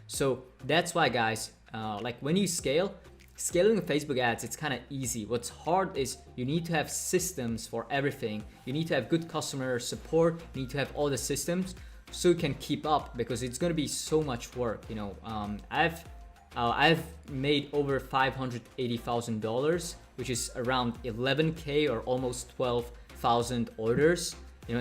A: So that's why, guys, like when you scaling with Facebook ads, it's kind of easy. What's hard is you need to have systems for everything. You need to have good customer support. You need to have all the systems so you can keep up, because it's going to be so much work. I've made over $580,000, which is around 11K or almost 12,000 orders.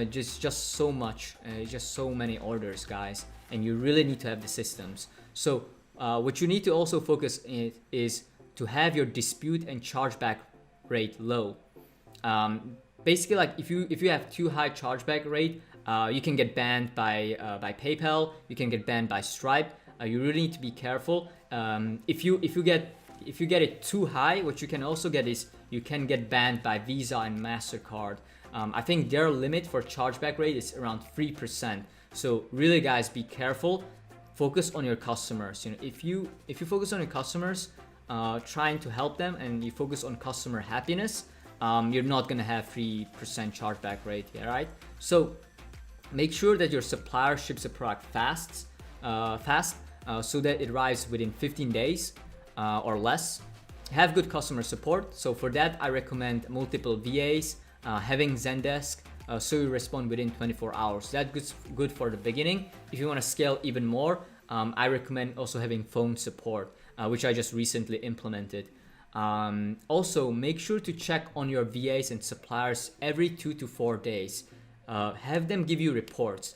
A: Just so much, just so many orders, guys, and you really need to have the systems. So what you need to also focus on is to have your dispute and chargeback rate low. Basically, like if you have too high chargeback rate, you can get banned by PayPal. You can get banned by Stripe. You really need to be careful. If you get it too high, what you can also get is you can get banned by Visa and MasterCard. I think their limit for chargeback rate is around 3%. So really, guys, be careful. Focus on your customers. If you focus on your customers, trying to help them, and you focus on customer happiness, you're not gonna have 3% chargeback rate. Yeah, right? So make sure that your supplier ships a product fast, so that it arrives within 15 days or less. Have good customer support. So for that, I recommend multiple VAs, having Zendesk, so you respond within 24 hours. That's good for the beginning. If you want to scale even more, I recommend also having phone support, which I just recently implemented. Also, make sure to check on your VAs and suppliers every 2 to 4 days. Have them give you reports.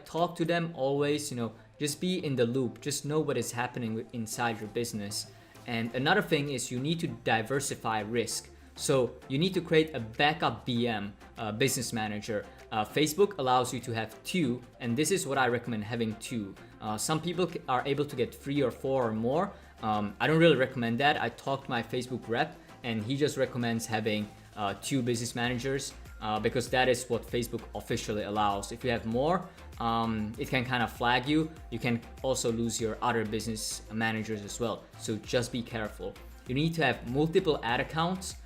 A: Talk to them always. Just be in the loop. Just know what is happening inside your business. And another thing is you need to diversify risk. So you need to create a backup BM, business manager. Facebook allows you to have 2, and this is what I recommend, having 2. Some people are able to get 3 or 4 or more. I don't really recommend that. I talked to my Facebook rep, and he just recommends having 2 business managers because that is what Facebook officially allows. If you have more, it can kind of flag you. You can also lose your other business managers as well. So just be careful. You need to have multiple ad accounts.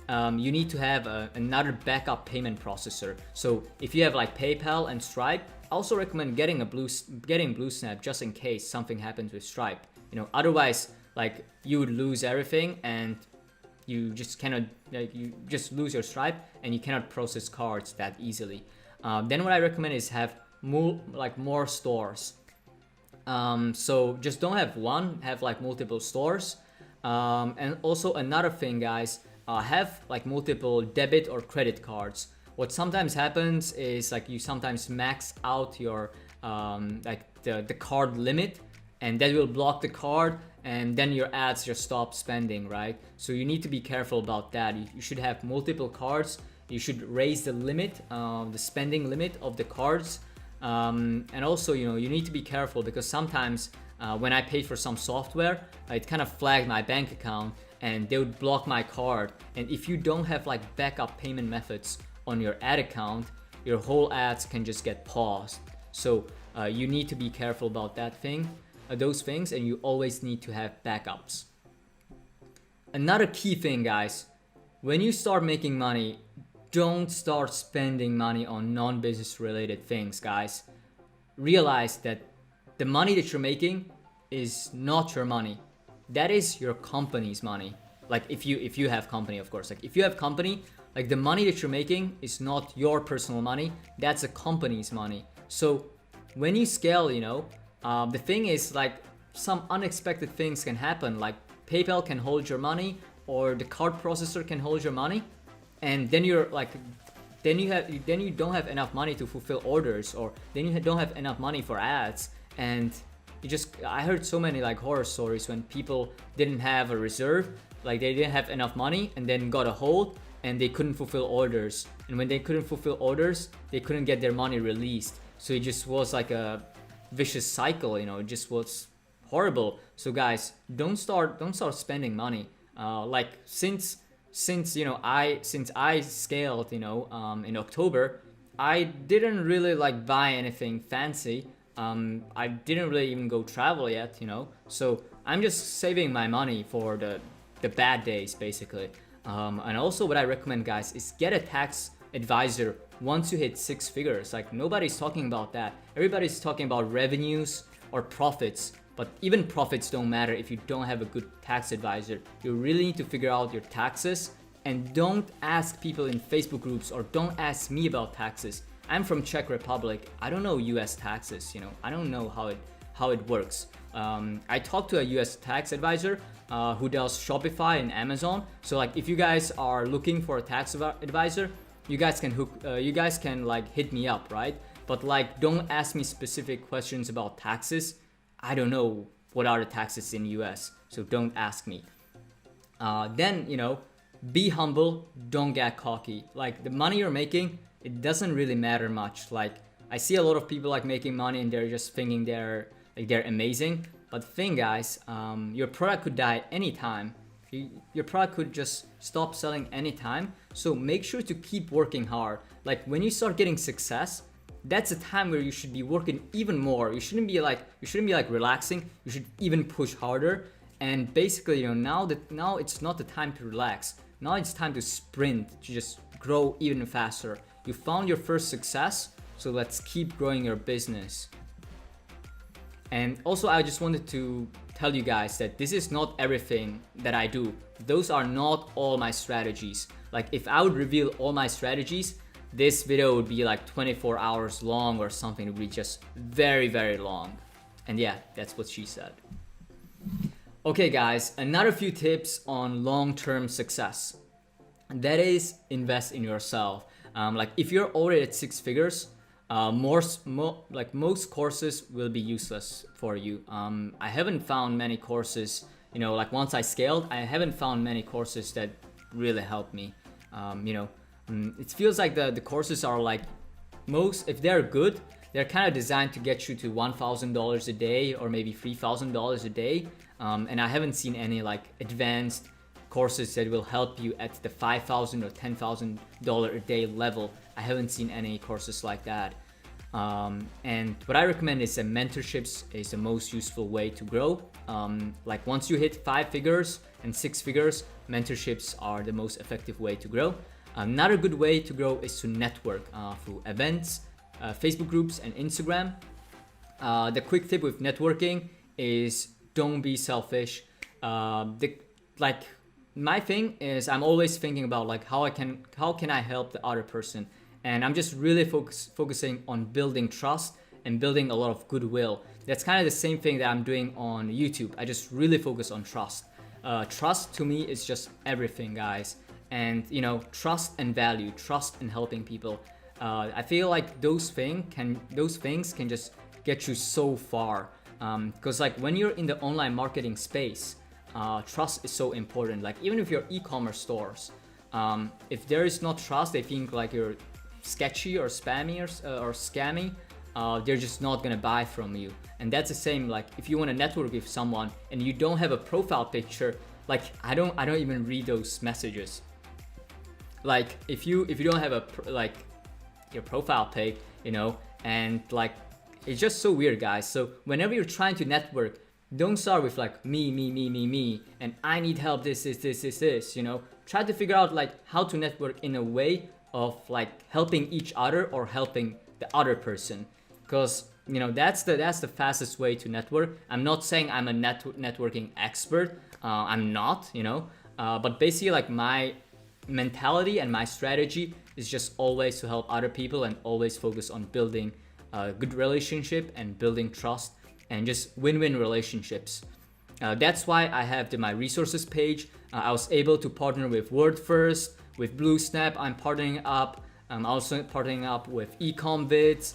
A: You need to have another backup payment processor. So if you have like PayPal and Stripe, I also recommend getting BlueSnap just in case something happens with Stripe. Otherwise, like, you would lose everything, and you just cannot, like, you just lose your Stripe, and you cannot process cards that easily. Then what I recommend is have more stores. So just don't have one, have like multiple stores. And also another thing, guys, have like multiple debit or credit cards. What sometimes happens is like you sometimes max out your the card limit, and that will block the card, and then your ads just stop spending, right? So you need to be careful about that. You should have multiple cards. You should raise the limit, the spending limit of the cards. And also, you need to be careful because sometimes when I paid for some software, it kind of flagged my bank account and they would block my card. And if you don't have like backup payment methods on your ad account, your whole ads can just get paused. So you need to be careful about those things, and you always need to have backups. Another key thing, guys, when you start making money, don't start spending money on non-business related things, guys. Realize that the money that you're making is not your money. That is your company's money. Like if you have company, of course. Like if you have company, like the money that you're making is not your personal money. That's a company's money. So when you scale, the thing is, like, some unexpected things can happen. Like PayPal can hold your money, or the card processor can hold your money, and then you don't have enough money to fulfill orders, or then you don't have enough money for ads, and I heard so many like horror stories when people didn't have a reserve, like they didn't have enough money and then got a hold and they couldn't fulfill orders, and when they couldn't fulfill orders, they couldn't get their money released. So it just was like a vicious cycle, it just was horrible. So guys, don't start spending money. Like since I scaled, in October, I didn't really like buy anything fancy. I didn't really even go travel yet, So I'm just saving my money for the bad days, basically. And also what I recommend, guys, is get a tax advisor once you hit 6 figures. Like nobody's talking about that. Everybody's talking about revenues or profits. But even profits don't matter if you don't have a good tax advisor. You really need to figure out your taxes, and don't ask people in Facebook groups, or don't ask me about taxes. I'm from Czech Republic. I don't know US taxes, I don't know how it works. I talked to a US tax advisor who does Shopify and Amazon. So like if you guys are looking for a tax advisor, you guys can like hit me up, right? But like don't ask me specific questions about taxes. I don't know what are the taxes in US, so don't ask me. Then, be humble, don't get cocky. Like the money you're making, it doesn't really matter much. Like I see a lot of people like making money and they're just thinking they're amazing. But the thing, guys, your product could die anytime. Your product could just stop selling anytime. So make sure to keep working hard. Like when you start getting success, that's a time where you should be working even more. You shouldn't be like relaxing. You should even push harder. And basically, now it's not the time to relax. Now it's time to sprint, to just grow even faster. You found your first success, so let's keep growing your business. And also, I just wanted to tell you guys that this is not everything that I do. Those are not all my strategies. Like if I would reveal all my strategies, this video would be like 24 hours long or something. It would be just very, very long. And yeah, that's what she said. Okay guys, another few tips on long-term success. That is, invest in yourself. Like if you're already at 6 figures, most courses will be useless for you. I haven't found many courses, like once I scaled, I haven't found many courses that really helped me. It feels like the courses are like if they're good, they're kind of designed to get you to $1,000 a day or maybe $3,000 a day. And I haven't seen any like advanced courses that will help you at the $5,000 or $10,000 a day level. I haven't seen any courses like that. And what I recommend is that mentorships is the most useful way to grow. Like once you hit 5 figures and 6 figures, mentorships are the most effective way to grow. Another good way to grow is to network through events, Facebook groups, and Instagram. The quick tip with networking is don't be selfish. My thing is I'm always thinking about like how can I help the other person, and I'm just really focusing on building trust and building a lot of goodwill. That's kind of the same thing that I'm doing on YouTube. I just really focus on trust. Trust to me is just everything, guys. And you know, trust and value, trust and helping people. I feel like those things can just get you so far. Because like when you're in the online marketing space, trust is so important. Like even if you're e-commerce stores, if there is no trust, they think like you're sketchy or spammy or scammy. They're just not gonna buy from you. And that's the same like if you want to network with someone and you don't have a profile picture, like I don't even read those messages. Like if you don't have your profile pic, you know, and like it's just so weird, guys. So whenever you're trying to network, don't start with like me, and I need help, this, you know. Try to figure out like how to network in a way of like helping each other or helping the other person. Because you know that's the fastest way to network. I'm not saying I'm a networking expert. I'm not, you know. But basically like my mentality and my strategy is just always to help other people and always focus on building a good relationship and building trust and just win-win relationships. That's why I have my resources page. I was able to partner with WordFirst, with BlueSnap. I'm partnering up. I'm also partnering up with EcomVids,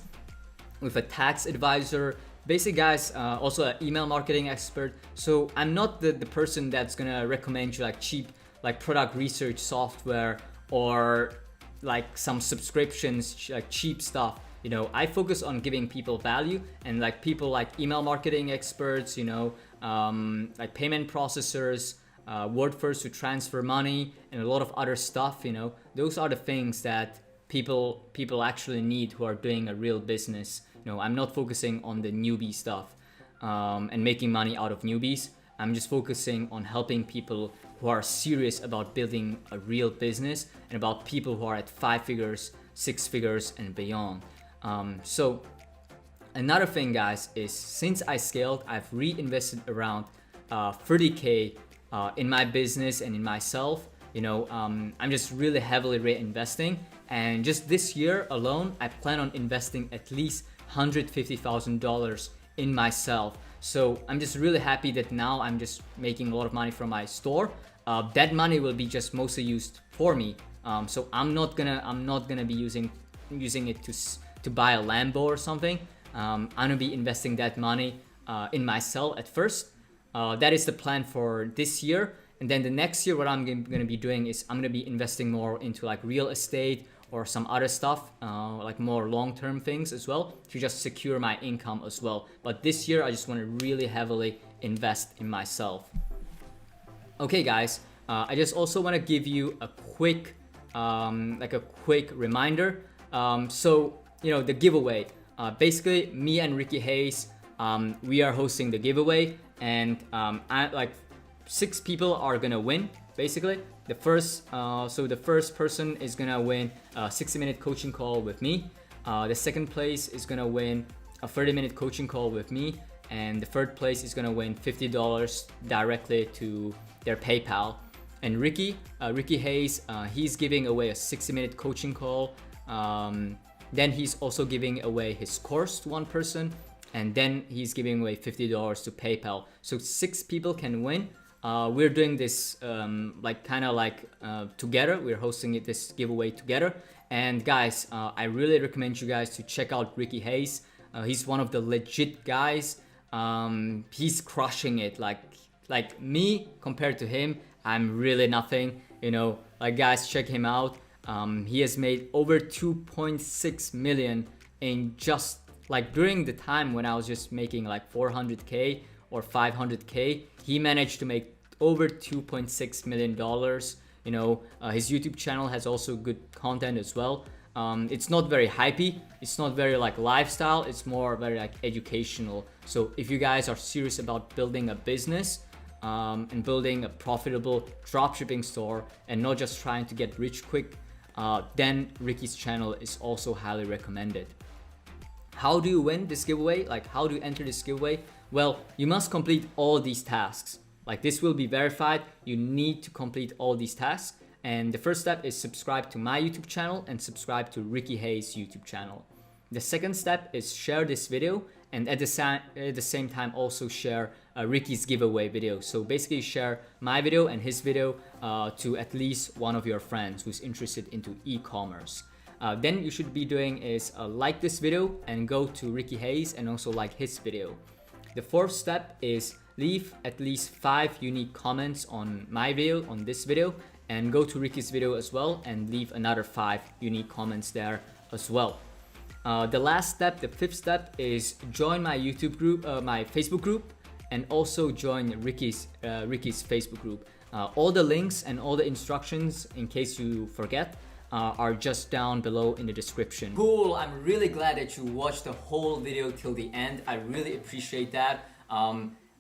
A: with a tax advisor. Basically, guys, also an email marketing expert. So I'm not the person that's gonna recommend you like cheap like product research software or like some subscriptions, like cheap stuff. You know, I focus on giving people value, and like people like email marketing experts, you know, like payment processors, WordFirst to transfer money, and a lot of other stuff. You know, those are the things that people actually need who are doing a real business. You know, I'm not focusing on the newbie stuff and making money out of newbies. I'm just focusing on helping people who are serious about building a real business and about people who are at 5 figures, 6 figures, and beyond. So another thing, guys, is since I scaled, I've reinvested around 30K in my business and in myself. You know, I'm just really heavily reinvesting, and just this year alone, I plan on investing at least $150,000 in myself. So I'm just really happy that now I'm just making a lot of money from my store. That money will be just mostly used for me. So I'm not gonna be using it to buy a Lambo or something. I'm gonna be investing that money in myself at first. That is the plan for this year. And then the next year, what I'm gonna be doing is I'm gonna be investing more into like real estate or some other stuff, like more long-term things as well, to just secure my income as well. But this year, I just want to really heavily invest in myself. Okay, guys, I just also want to give you a quick, reminder. So you know the giveaway. Basically, me and Ricky Hayes, we are hosting the giveaway, and 6 people are gonna win. Basically, the first person is gonna win a 60-minute coaching call with me. The second place is gonna win a 30-minute coaching call with me, and the third place is gonna win $50 directly to their PayPal. And Ricky Hayes, he's giving away a 60-minute coaching call. Then he's also giving away his course to one person, and then he's giving away $50 to PayPal. So 6 people can win. We're doing this together. We're hosting this giveaway together. And guys, I really recommend you guys to check out Ricky Hayes. He's one of the legit guys. He's crushing it. Like me compared to him, I'm really nothing. You know, like guys, check him out. He has made over 2.6 million in just like during the time when I was just making like 400k or 500k. He managed to make over 2.6 million dollars. You know, his YouTube channel has also good content as well. It's not very hypey, it's not very like lifestyle, it's more very like educational. So if you guys are serious about building a business and building a profitable dropshipping store and not just trying to get rich quick, then Ricky's channel is also highly recommended. How do you win this giveaway? Like, how do you enter this giveaway? Well, you must complete all these tasks. Like, this will be verified. You need to complete all these tasks. And the first step is subscribe to my YouTube channel and subscribe to Ricky Hayes' YouTube channel. The second step is share this video, and at the same time also share Ricky's giveaway video. So basically share my video and his video to at least one of your friends who's interested into e-commerce. Then you should be doing is like this video and go to Ricky Hayes and also like his video. The fourth step is leave at least 5 unique comments on my video, on this video, and go to Ricky's video as well and leave another 5 unique comments there as well. The last step, the fifth step, is join my YouTube group, my Facebook group, and also join Ricky's Facebook group. All the links and all the instructions, in case you forget, are just down below in the description. Cool, I'm really glad that you watched the whole video till the end. I really appreciate that.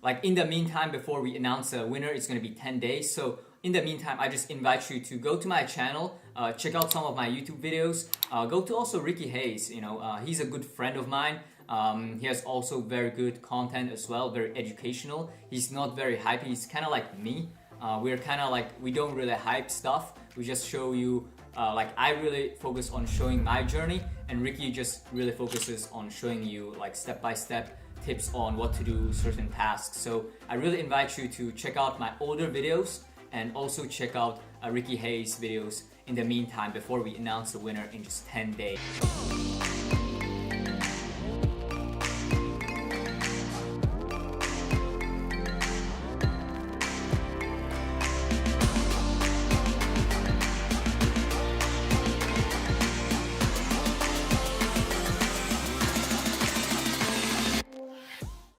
A: Like in the meantime, before we announce a winner, it's gonna be 10 days. So in the meantime, I just invite you to go to my channel, check out some of my YouTube videos, go to also Ricky Hayes. You know, he's a good friend of mine. He has also very good content as well, very educational. He's not very hypey, he's kind of like me. We're kind of like, we don't really hype stuff. We just show you, like I really focus on showing my journey, and Ricky just really focuses on showing you like step-by-step tips on what to do certain tasks. So I really invite you to check out my older videos and also check out Ricky Hayes videos in the meantime before we announce the winner in just 10 days.